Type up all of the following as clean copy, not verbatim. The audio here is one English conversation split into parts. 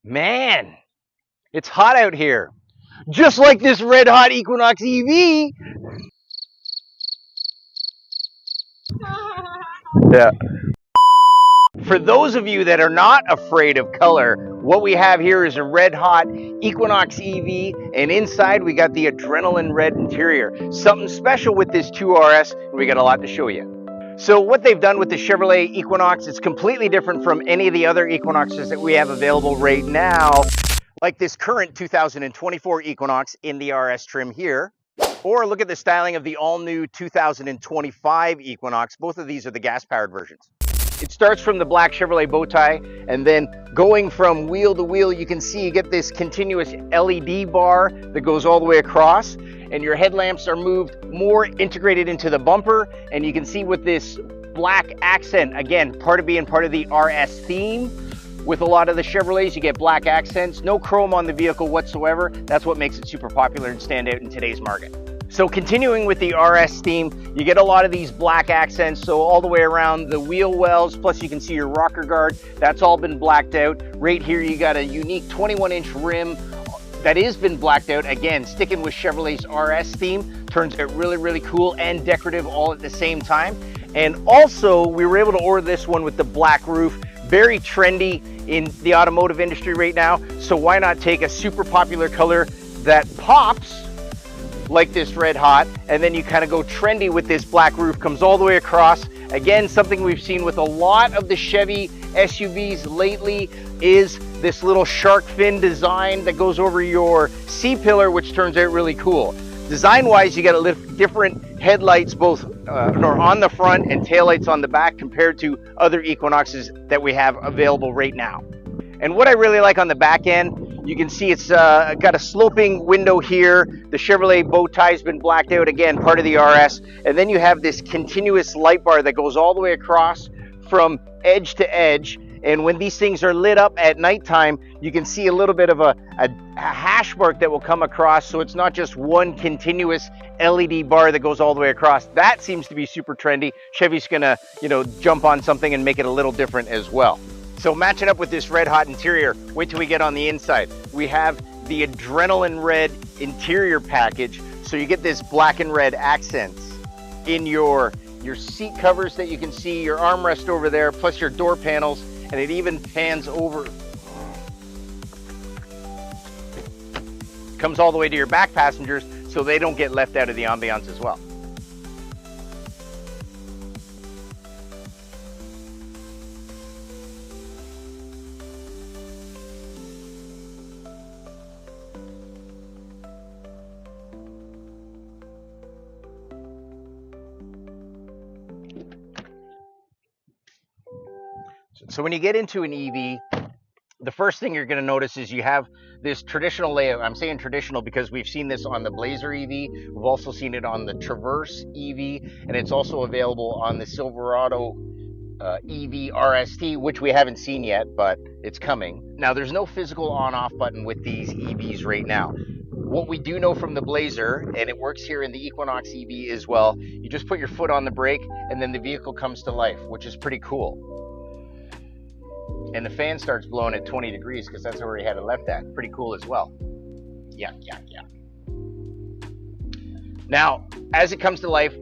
Man, it's hot out here. Just like this red hot Equinox EV. Yeah. For those of you that are not afraid of color, what we have here is a red hot Equinox EV, and inside we got the adrenaline red interior. Something special with this 2RS, and we got a lot to show you. So what they've done with the Chevrolet Equinox, it's completely different from any of the other Equinoxes that we have available right now, like this current 2024 Equinox in the RS trim here. Or look at the styling of the all-new 2025 Equinox. Both of these are the gas-powered versions. It starts from the black Chevrolet bow tie, and then going from wheel to wheel, you can see you get this continuous LED bar that goes all the way across, and your headlamps are moved more integrated into the bumper, and you can see with this black accent, again, part of being part of the RS theme. With a lot of the Chevrolets, you get black accents, no chrome on the vehicle whatsoever. That's what makes it super popular and stand out in today's market. So continuing with the RS theme, you get a lot of these black accents, so all the way around the wheel wells, plus you can see your rocker guard, that's all been blacked out. Right here you got a unique 21-inch rim that has been blacked out. Again, sticking with Chevrolet's RS theme, turns out really, really cool and decorative all at the same time. And also, we were able to order this one with the black roof, very trendy in the automotive industry right now, so why not take a super popular color that pops like this red hot, and then you kind of go trendy with this black roof, comes all the way across. Again, something we've seen with a lot of the Chevy SUVs lately is this little shark fin design that goes over your C-pillar, which turns out really cool. Design-wise, you got a little different headlights, both on the front and taillights on the back, compared to other Equinoxes that we have available right now. And what I really like on the back end, you can see it's got a sloping window here. The Chevrolet bow tie's been blacked out, again, part of the RS. And then you have this continuous light bar that goes all the way across from edge to edge. And when these things are lit up at nighttime, you can see a little bit of a hash mark that will come across. So it's not just one continuous LED bar that goes all the way across. That seems to be super trendy. Chevy's gonna, jump on something and make it a little different as well. So matching up with this red hot interior, wait till we get on the inside. We have the adrenaline red interior package. So you get this black and red accents in your seat covers that you can see, your armrest over there, plus your door panels, and it even pans over. Comes all the way to your back passengers so they don't get left out of the ambiance as well. So when you get into an EV, the first thing you're going to notice is you have this traditional layout. I'm saying traditional because we've seen this on the Blazer EV. We've also seen it on the Traverse EV, and it's also available on the Silverado EV RST, which we haven't seen yet, but it's coming. Now, there's no physical on-off button with these EVs right now. What we do know from the Blazer, and it works here in the Equinox EV as well, you just put your foot on the brake, and then the vehicle comes to life, which is pretty cool. And the fan starts blowing at 20 degrees because that's where he had it left at. Pretty cool as well. Yeah. Now, as it comes to life,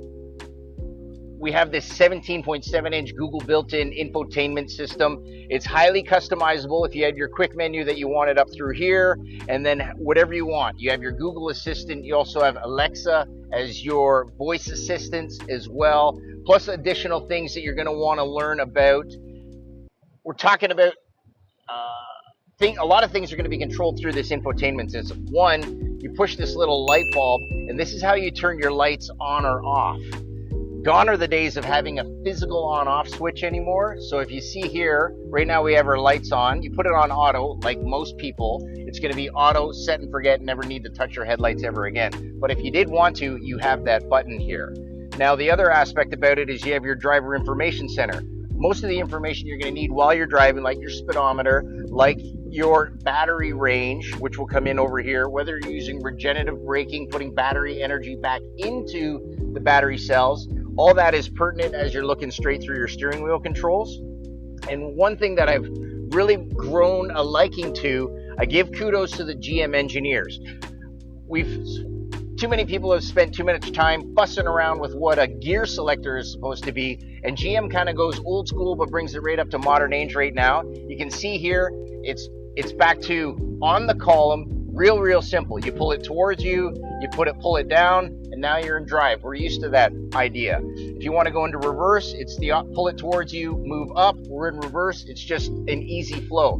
we have this 17.7-inch Google built-in infotainment system. It's highly customizable. If you had your quick menu that you wanted up through here, and then whatever you want. You have your Google Assistant. You also have Alexa as your voice assistant as well, plus additional things that you're going to want to learn about. We're talking about a lot of things are going to be controlled through this infotainment system. One, you push this little light bulb, and this is how you turn your lights on or off. Gone are the days of having a physical on-off switch anymore. So if you see here, right now we have our lights on. You put it on auto, like most people. It's going to be auto, set and forget, never need to touch your headlights ever again. But if you did want to, you have that button here. Now, the other aspect about it is you have your driver information center. Most of the information you're going to need while you're driving, like your speedometer, like your battery range, which will come in over here, whether you're using regenerative braking, putting battery energy back into the battery cells, all that is pertinent as you're looking straight through your steering wheel controls. And one thing that I've really grown a liking to. I give kudos to the GM engineers. Too many people have spent too much time fussing around with what a gear selector is supposed to be, and GM kind of goes old school but brings it right up to modern age right now. You can see here it's back to on the column, real simple. You pull it towards you, you pull it down, and now you're in drive. We're used to that idea. If you want to go into reverse, it's the pull it towards you, move up, we're in reverse. It's just an easy flow.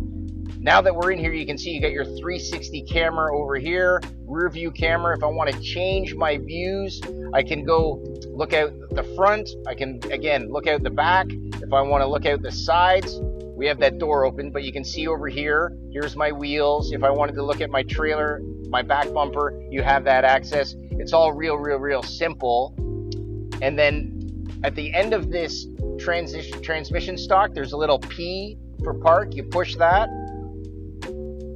Now that we're in here, you can see you got your 360 camera over here, rear view camera. If I want to change my views, I can go look out the front. I can, again, look out the back. If I want to look out the sides, we have that door open, but you can see over here, here's my wheels. If I wanted to look at my trailer, my back bumper, you have that access. It's all real simple. And then at the end of this transmission stock, there's a little P for park. You push that,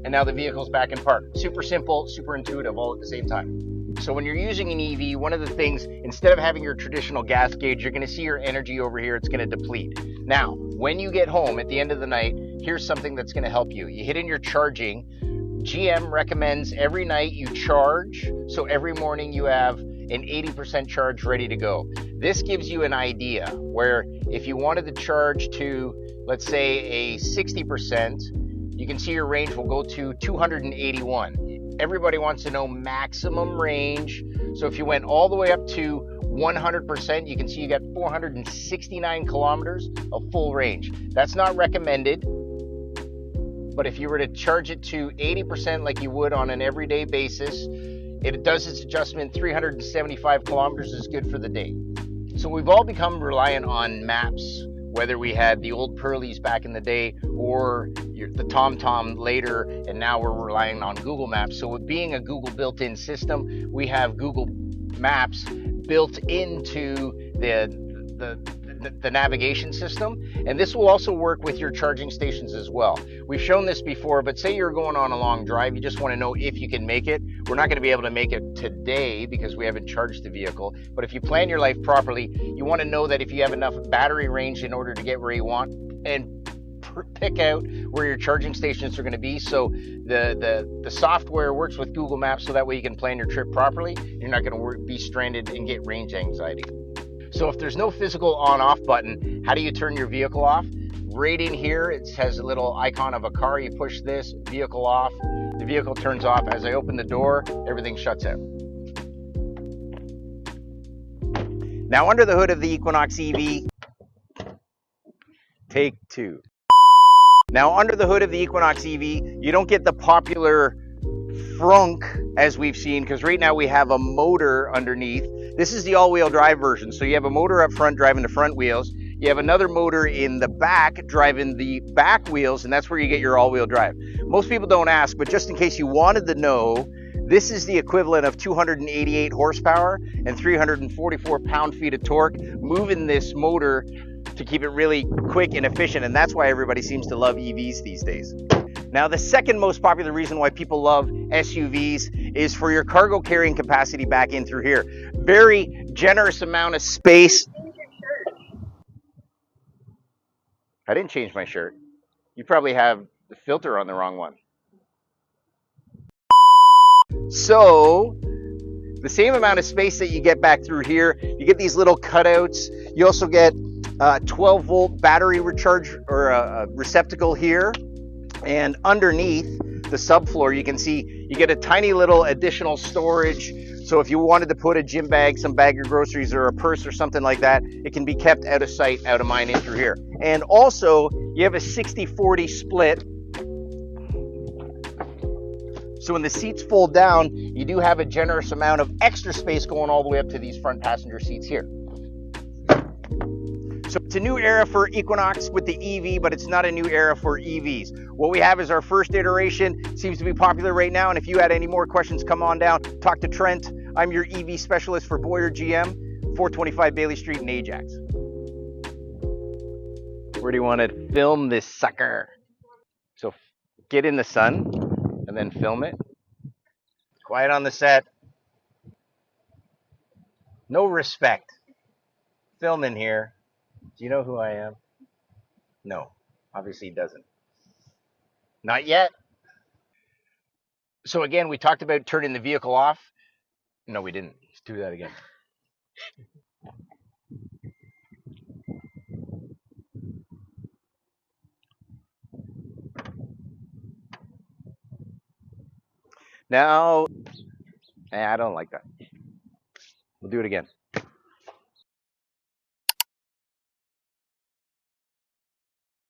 and now the vehicle's back in park. Super simple, super intuitive, all at the same time. So when you're using an EV, one of the things, instead of having your traditional gas gauge, you're gonna see your energy over here, it's gonna deplete. Now, when you get home at the end of the night, here's something that's gonna help you. You hit in your charging. GM recommends every night you charge, so every morning you have an 80% charge ready to go. This gives you an idea where if you wanted to charge to, let's say, a 60%, you can see your range will go to 281. Everybody wants to know maximum range. So if you went all the way up to 100%, you can see you got 469 kilometers of full range. That's not recommended, but if you were to charge it to 80% like you would on an everyday basis, it does its adjustment. 375 kilometers is good for the day. So we've all become reliant on maps, whether we had the old Pearlies back in the day or the TomTom later, and now we're relying on Google Maps. So with being a Google built-in system, we have Google Maps built into the navigation system, and this will also work with your charging stations as well. We've shown this before, but say you're going on a long drive, you just want to know if you can make it. We're not going to be able to make it today because we haven't charged the vehicle, but if you plan your life properly, you want to know that if you have enough battery range in order to get where you want, and pick out where your charging stations are going to be. So the software works with Google Maps, so that way you can plan your trip properly. You're not going to be stranded and get range anxiety. So if there's no physical on-off button, how do you turn your vehicle off? Right in here, it has a little icon of a car. You push this, vehicle off. The vehicle turns off. As I open the door, everything shuts out. Now under the hood of the Equinox EV, take two. Now under the hood of the Equinox EV, you don't get the popular frunk as we've seen, because right now we have a motor underneath. This is the all-wheel drive version. So you have a motor up front driving the front wheels. You have another motor in the back driving the back wheels, and that's where you get your all-wheel drive. Most people don't ask, but just in case you wanted to know, this is the equivalent of 288 horsepower and 344 pound-feet of torque, moving this motor to keep it really quick and efficient, and that's why everybody seems to love EVs these days. Now, the second most popular reason why people love SUVs is for your cargo carrying capacity back in through here. Very generous amount of space. I didn't change my shirt. You probably have the filter on the wrong one. So, the same amount of space that you get back through here, you get these little cutouts. You also get 12-volt battery recharge or a receptacle here. And underneath the subfloor, you can see you get a tiny little additional storage. So if you wanted to put a gym bag, some bag of groceries, or a purse or something like that, it can be kept out of sight, out of mind in through here. And also, you have a 60-40 split. So when the seats fold down, you do have a generous amount of extra space going all the way up to these front passenger seats here. So it's a new era for Equinox with the EV, but it's not a new era for EVs. What we have is our first iteration, seems to be popular right now, and if you had any more questions, come on down, talk to Trent. I'm your EV specialist for Boyer GM, 425 Bailey Street in Ajax. Where do you want to film this sucker? So get in the sun and then film it. Quiet on the set. No respect. Film in here. Do you know who I am? No, obviously he doesn't. Not yet. So again, we talked about turning the vehicle off. No, we didn't. Let's do that again. Now, I don't like that. We'll do it again.